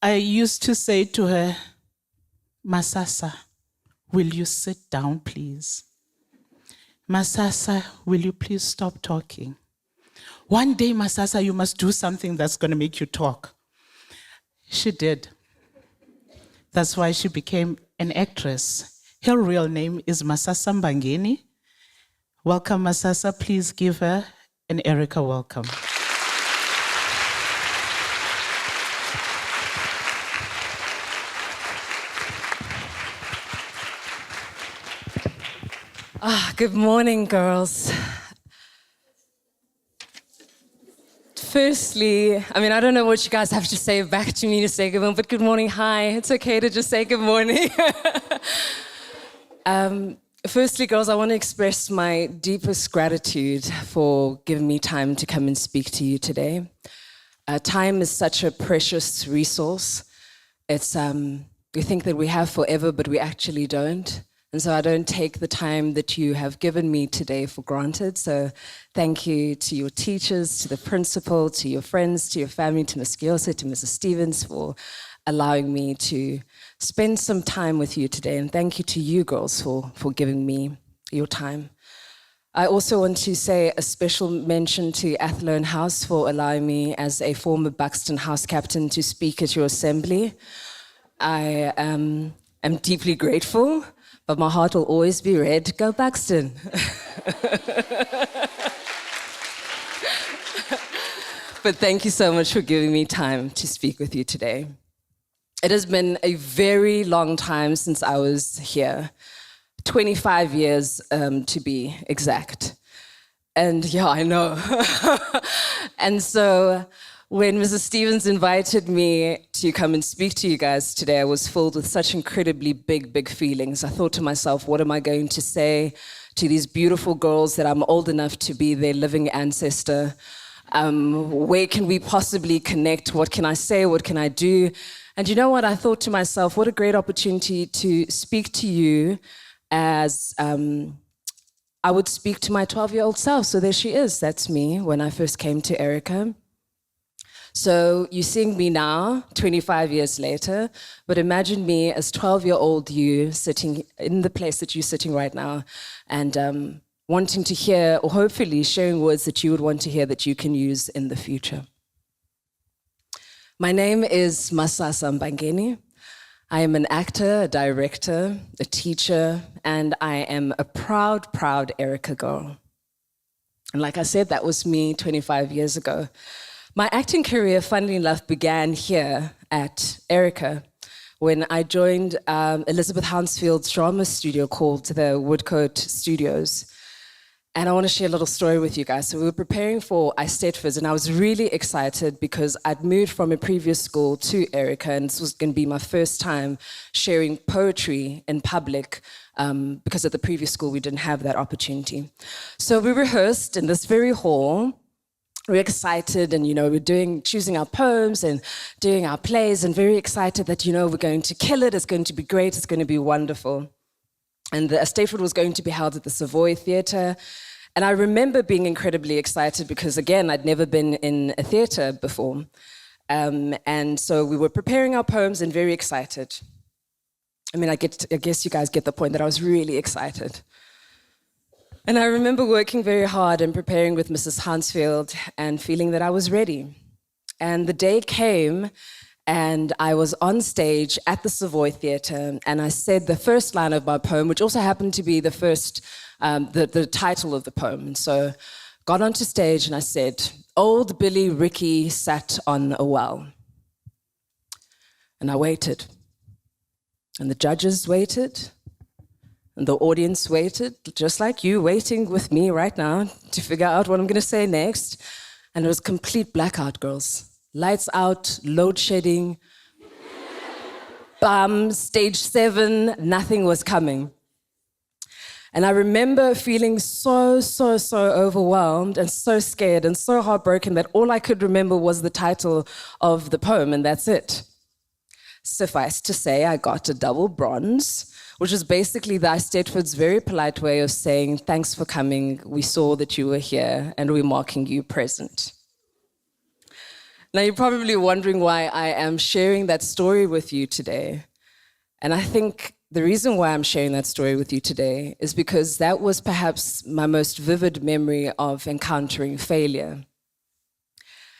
I used to say to her, Masasa, will you sit down, please? Masasa, will you please stop talking? One day, Masasa, you must do something that's going to make you talk. She did. That's why she became an actress. Her real name is Masasa Mbangeni. Welcome, Masasa. Please give her an Erica welcome. Good morning, girls. Firstly, I don't know what you guys have to say back to me to say good morning, but good morning, hi. It's okay to just say good morning. Firstly, girls, I want to express my deepest gratitude for giving me time to come and speak to you today. Time is such a precious resource. It's we think that we have forever, but we actually don't. And so I don't take the time that you have given me today for granted. So thank you to your teachers, to the principal, to your friends, to your family, to Ms. Giose, to Mrs. Stevens for allowing me to spend some time with you today. And thank you to you girls for giving me your time. I also want to say a special mention to Athlone House for allowing me as a former Buxton House captain to speak at your assembly. I am deeply grateful. But my heart will always be red. Go Buxton. But thank you so much for giving me time to speak with you today. It has been a very long time since I was here. 25 years to be exact. And yeah, I know. And so when Mrs. Stevens invited me to come and speak to you guys today, I was filled with such incredibly big feelings. I thought to myself, what am I going to say to these beautiful girls that I'm old enough to be their living ancestor? Where can we possibly connect? What can I say? What can I do? And you know what? I thought to myself, what a great opportunity to speak to you as I would speak to my 12-year-old self. So there she is. That's me when I first came to Erica. So you're seeing me now, 25 years later, but imagine me as 12-year-old you sitting in the place that you're sitting right now and wanting to hear, or hopefully sharing words that you would want to hear that you can use in the future. My name is Masasa Mbangeni. I am an actor, a director, a teacher, and I am a proud Erica girl. And like I said, that was me 25 years ago. My acting career, funnily enough, began here at Erica when I joined Elizabeth Hounsfield's drama studio called the Woodcote Studios. And I want to share a little story with you guys. So we were preparing for Eisteddfod, and I was really excited because I'd moved from a previous school to Erica, and this was going to be my first time sharing poetry in public because at the previous school we didn't have that opportunity. So we rehearsed in this very hall. We're excited and, we're choosing our poems and doing our plays and very excited that, we're going to kill it. It's going to be great. It's going to be wonderful. And the Eisteddfod was going to be held at the Savoy Theatre. And I remember being incredibly excited because, again, I'd never been in a theatre before. And so we were preparing our poems and very excited. I guess you guys get the point that I was really excited. And I remember working very hard and preparing with Mrs. Hounsfield and feeling that I was ready. And the day came and I was on stage at the Savoy Theatre and I said the first line of my poem, which also happened to be the first, the title of the poem. And so got onto stage and I said, "Old Billy Ricky sat on a well." And I waited. And the judges waited. And the audience waited, just like you, waiting with me right now to figure out what I'm going to say next. And it was complete blackout, girls. Lights out, load shedding, stage 7, nothing was coming. And I remember feeling so overwhelmed and so scared and so heartbroken that all I could remember was the title of the poem, and that's it. Suffice to say, I got a double bronze, which was basically the Eisteddfod's very polite way of saying, "Thanks for coming. We saw that you were here and we're marking you present." Now, you're probably wondering why I am sharing that story with you today. And I think the reason why I'm sharing that story with you today is because that was perhaps my most vivid memory of encountering failure.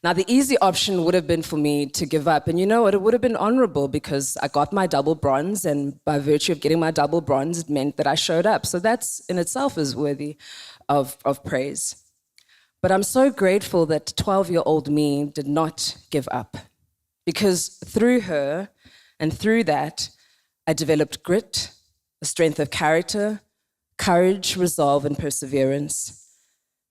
Now, the easy option would have been for me to give up. And you know what? It would have been honorable because I got my double bronze. And by virtue of getting my double bronze, it meant that I showed up. So that's in itself is worthy of praise. But I'm so grateful that 12-year-old me did not give up. Because through her and through that, I developed grit, a strength of character, courage, resolve, and perseverance.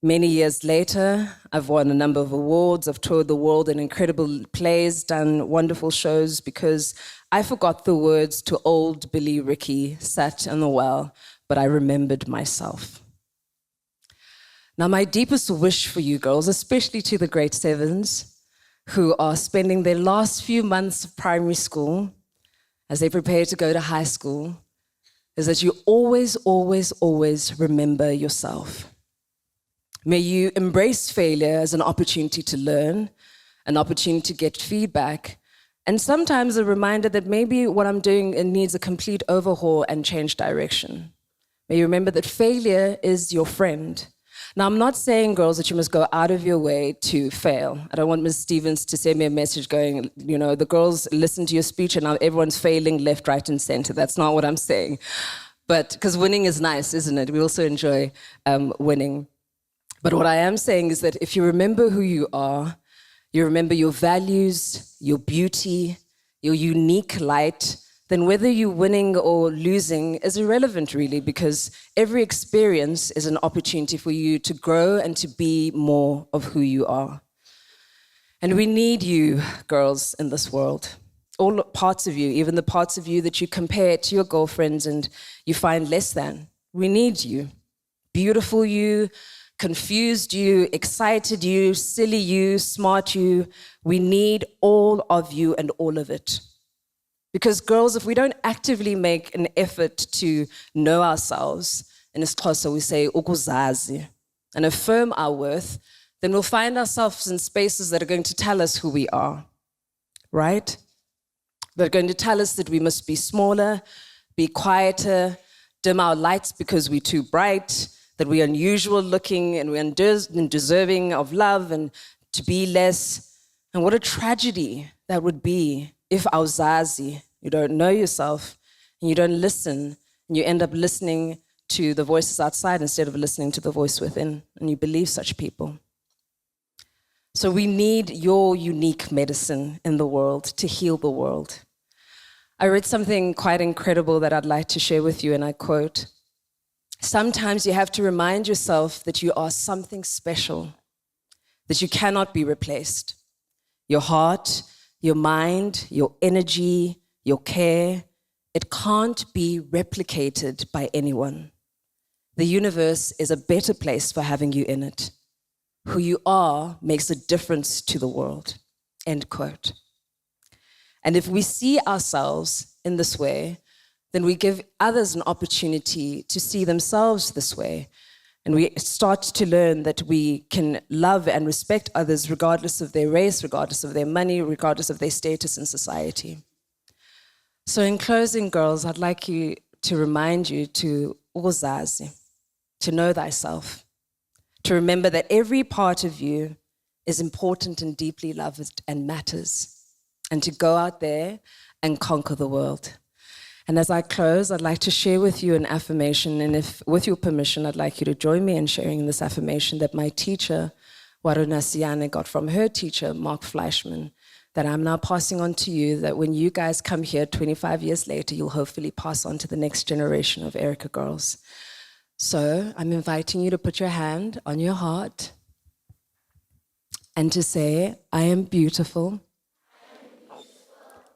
Many years later, I've won a number of awards. I've toured the world in incredible plays, done wonderful shows because I forgot the words to old Billy Ricky, sat in the well, but I remembered myself. Now, my deepest wish for you girls, especially to the grade 7s who are spending their last few months of primary school as they prepare to go to high school, is that you always, always, always remember yourself. May you embrace failure as an opportunity to learn, an opportunity to get feedback, and sometimes a reminder that maybe what I'm doing needs a complete overhaul and change direction. May you remember that failure is your friend. Now, I'm not saying, girls, that you must go out of your way to fail. I don't want Ms. Stevens to send me a message going, you know, the girls listen to your speech and now everyone's failing left, right, and center. That's not what I'm saying. But because winning is nice, isn't it? We also enjoy winning. But what I am saying is that if you remember who you are, you remember your values, your beauty, your unique light, then whether you're winning or losing is irrelevant really, because every experience is an opportunity for you to grow and to be more of who you are. And we need you, girls, in this world. All parts of you, even the parts of you that you compare to your girlfriends and you find less than. We need you. Beautiful you, confused you, excited you, silly you, smart you. We need all of you and all of it. Because girls, if we don't actively make an effort to know ourselves, in isiXhosa we say ukuzazi, and affirm our worth, then we'll find ourselves in spaces that are going to tell us who we are, right? They're going to tell us that we must be smaller, be quieter, dim our lights because we're too bright, that we're unusual looking and we're undeserving of love and to be less. And what a tragedy that would be if awuzazi, you don't know yourself and you don't listen and you end up listening to the voices outside instead of listening to the voice within, and you believe such people. So we need your unique medicine in the world to heal the world. I read something quite incredible that I'd like to share with you, and I quote, "Sometimes you have to remind yourself that you are something special, that you cannot be replaced. Your heart, your mind, your energy, your care, it can't be replicated by anyone. The universe is a better place for having you in it. Who you are makes a difference to the world." End quote. And if we see ourselves in this way, then we give others an opportunity to see themselves this way. And we start to learn that we can love and respect others regardless of their race, regardless of their money, regardless of their status in society. So in closing, girls, I'd like you to remind you to uzazi, to know thyself, to remember that every part of you is important and deeply loved and matters, and to go out there and conquer the world. And as I close, I'd like to share with you an affirmation, and if, with your permission, I'd like you to join me in sharing this affirmation that my teacher, Waruna Siane, got from her teacher, Mark Fleischman, that I'm now passing on to you, that when you guys come here 25 years later, you'll hopefully pass on to the next generation of Erica girls. So I'm inviting you to put your hand on your heart and to say, I am beautiful,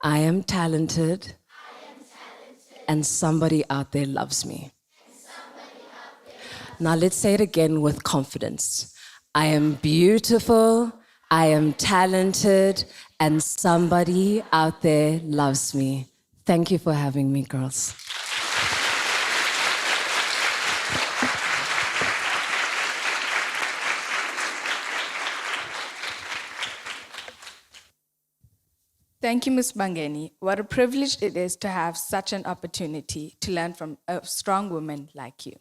I am talented, and somebody out there loves me. Now let's say it again with confidence. I am beautiful, I am talented, and somebody out there loves me. Thank you for having me, girls. Thank you, Ms. Bangeni. What a privilege it is to have such an opportunity to learn from a strong woman like you.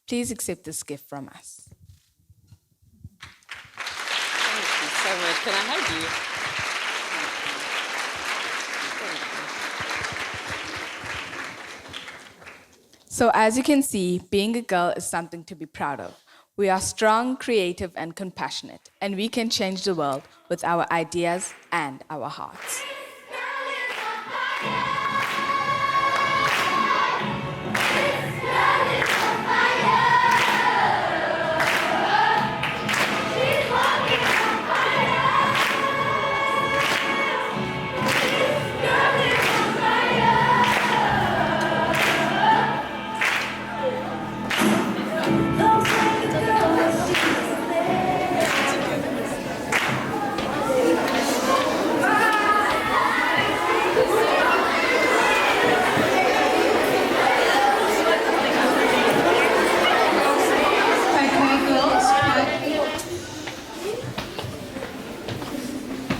Please accept this gift from us. Thank you so much. Can I hug you? So as you can see, being a girl is something to be proud of. We are strong, creative, and compassionate, and we can change the world with our ideas and our hearts.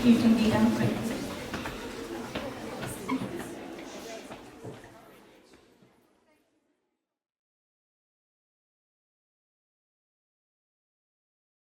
You can be done quick.